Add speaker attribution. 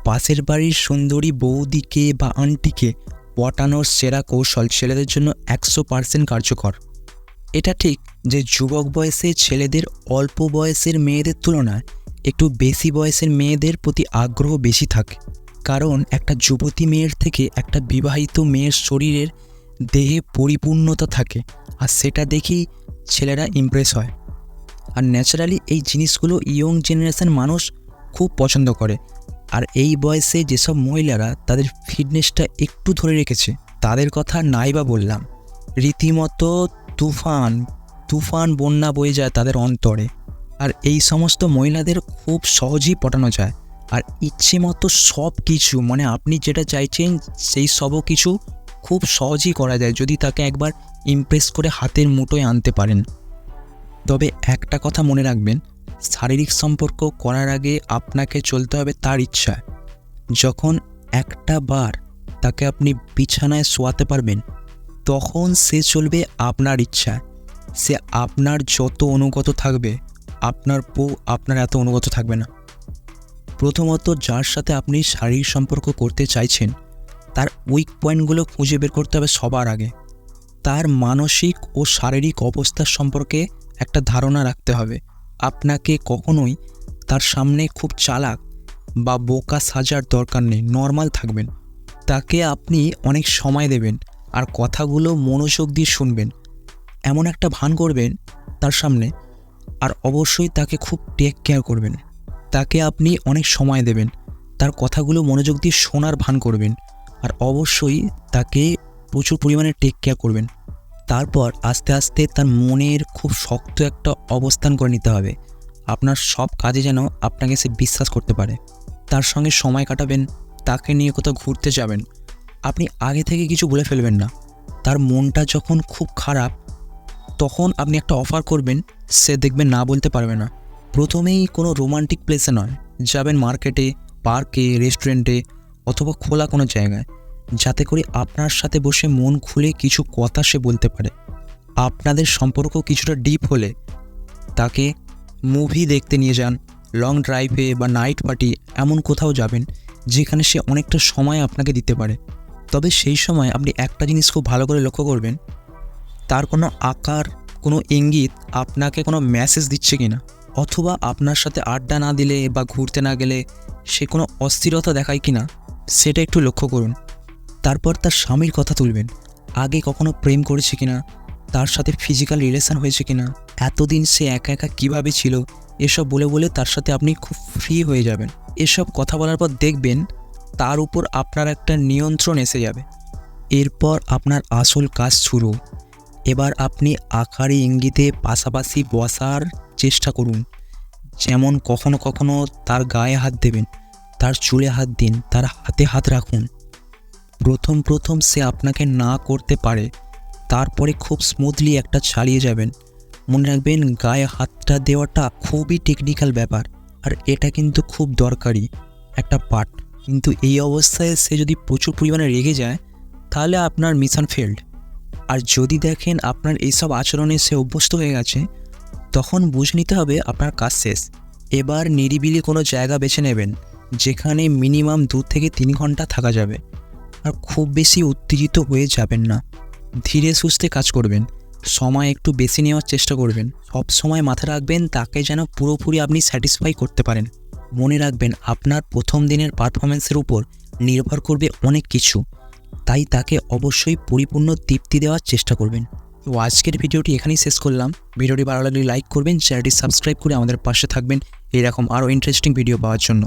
Speaker 1: পাশের বাড়ির সুন্দরী বৌদিকে বা আন্টিকে পটানোর সেরা কৌশল ছেলেদের জন্য 100% কার্যকর। এটা ঠিক যে যুবক বয়সে ছেলেদের অল্প বয়সের মেয়েদের তুলনায় একটু বেশি বয়সের মেয়েদের প্রতি আগ্রহ বেশি থাকে, কারণ একটা যুবতী মেয়ের থেকে একটা বিবাহিত মেয়ের শরীরের দেহে পরিপূর্ণতা থাকে, আর সেটা দেখেই ছেলেরা ইমপ্রেস হয়। আর ন্যাচারালি এই জিনিসগুলো ইয়ং জেনারেশন মানুষ খুব পছন্দ করে। আর এই বয়সে যেসব মহিলারা তাদের ফিটনেসটা একটু ধরে রেখেছে তাদের কথা নাই বা বললাম, রীতিমতো তুফান বন্যা বয়ে যায় তাদের অন্তরে। আর এই সমস্ত মহিলাদের খুব সহজেই পটানো যায়, আর ইচ্ছে মতো সব কিছু, মানে আপনি যেটা চাইছেন সেই সবও কিছু খুব সহজেই করা যায় যদি তাকে একবার ইমপ্রেস করে হাতের মুঠোয় আনতে পারেন। তবে একটা কথা মনে রাখবেন, শারীরিক সম্পর্ক করার আগে আপনাকে চলতে হবে তার ইচ্ছায়। যখন একটা বার তাকে আপনি বিছানায় শোয়াতে পারবেন তখন সে চলবে আপনার ইচ্ছায়। সে আপনার যত অনুগত থাকবে, আপনার বউ আপনার এত অনুগত থাকবে না। প্রথমত, যার সাথে আপনি শারীরিক সম্পর্ক করতে চাইছেন তার উইক পয়েন্টগুলো খুঁজে বের করতে হবে সবার আগে। তার মানসিক ও শারীরিক অবস্থার সম্পর্কে একটা ধারণা রাখতে হবে। আপনাকে কখনোই তার সামনে খুব চালাক বা বোকা সাজার দরকার নেই, নর্মাল থাকবেন। তাকে আপনি অনেক সময় দেবেন আর কথাগুলো মনোযোগ দিয়ে শুনবেন, এমন একটা ভান করবেন তার সামনে। আর অবশ্যই তাকে খুব টেক কেয়ার করবেন। তাকে আপনি অনেক সময় দেবেন, তার কথাগুলো মনোযোগ দিয়ে শোনার ভান করবেন, আর অবশ্যই তাকে প্রচুর পরিমাণে টেক কেয়ার করবেন। তারপর আস্তে আস্তে তার মনের খুব শক্ত একটা অবস্থান করে নিতে হবে। আপনার সব কাজে যেন আপনাকে সে বিশ্বাস করতে পারে। তার সঙ্গে সময় কাটাবেন, তাকে নিয়ে কোথাও ঘুরতে যাবেন। আপনি আগে থেকে কিছু বলে ফেলবেন না। তার মনটা যখন খুব খারাপ তখন আপনি একটা অফার করবেন, সে দেখবেন না বলতে পারবে না। প্রথমেই কোনো রোমান্টিক প্লেসে নয়, যাবেন মার্কেটে, পার্কে, রেস্টুরেন্টে অথবা খোলা কোনো জায়গায়, যাতে করে আপনার সাথে বসে মন খুলে কিছু কথা সে বলতে পারে। আপনাদের সম্পর্ক কিছুটা ডিপ হলে তাকে মুভি দেখতে নিয়ে যান, লং ড্রাইভে বা নাইট পার্টি, এমন কোথাও যাবেন যেখানে সে অনেকটা সময় আপনাকে দিতে পারে। তবে সেই সময় আপনি একটা জিনিস খুব ভালো করে লক্ষ্য করবেন, তার কোনো আকার, কোনো ইঙ্গিত আপনাকে কোনো মেসেজ দিচ্ছে কিনা, অথবা আপনার সাথে আড্ডা না দিলে বা ঘুরতে না গেলে সে কোনো অস্থিরতা দেখায় কিনা, সেটা একটু লক্ষ্য করুন। তারপর তার স্বামীর কথা তুলবেন, আগে কখনো প্রেম করেছে কিনা, তার সাথে ফিজিক্যাল রিলেশন হয়েছে কিনা, এতদিন সে একা একা কীভাবে ছিল, এসব বলে বলে তার সাথে আপনি খুব ফ্রি হয়ে যাবেন। এসব কথা বলার পর দেখবেন তার উপর আপনার একটা নিয়ন্ত্রণ এসে যাবে। এরপর আপনার আসল কাজ শুরু। এবার আপনি আকারে ইঙ্গিতে পাশাপাশি বসার চেষ্টা করুন। যেমন কখনো কখনো তার গায়ে হাত দেবেন, তার চুলে হাত দিন, তার হাতে হাত রাখুন। প্রথম সে আপনাকে না করতে পারে, তারপরে খুব স্মুথলি একটা চালিয়ে যাবেন। মনে রাখবেন, গায়ে হাতটা দেওয়াটা খুবই টেকনিক্যাল ব্যাপার, আর এটা কিন্তু খুব দরকারি একটা পার্ট। কিন্তু এই অবস্থায় সে যদি প্রচুর পরিমাণে রেগে যায় তাহলে আপনার মিশন ফেল্ড। আর যদি দেখেন আপনার এইসব আচরণে সে অভ্যস্ত হয়ে গেছে, তখন বুঝে নিতে হবে আপনার কাজ শেষ। এবার নিরিবিলি কোনো জায়গা বেছে নেবেন যেখানে মিনিমাম 2 থেকে 3 ঘন্টা থাকা যাবে। আর খুব বেশি উত্তেজিত হয়ে যাবেন না, ধীরে সুস্থে কাজ করবেন, সময় একটু বেশি নেওয়ার চেষ্টা করবেন। সব সময় মাথায় রাখবেন তাকে যেন পুরোপুরি আপনি স্যাটিসফাই করতে পারেন। মনে রাখবেন আপনার প্রথম দিনের পারফরমেন্সের উপর নির্ভর করবে অনেক কিছু, তাই তাকে অবশ্যই পরিপূর্ণ তৃপ্তি দেওয়ার চেষ্টা করবেন। তো আজকের ভিডিওটি এখানেই শেষ করলাম। ভিডিওটি ভালো লাগলে লাইক করবেন, চ্যানেলটি সাবস্ক্রাইব করে আমাদের পাশে থাকবেন এরকম আরও ইন্টারেস্টিং ভিডিও পাওয়ার জন্য।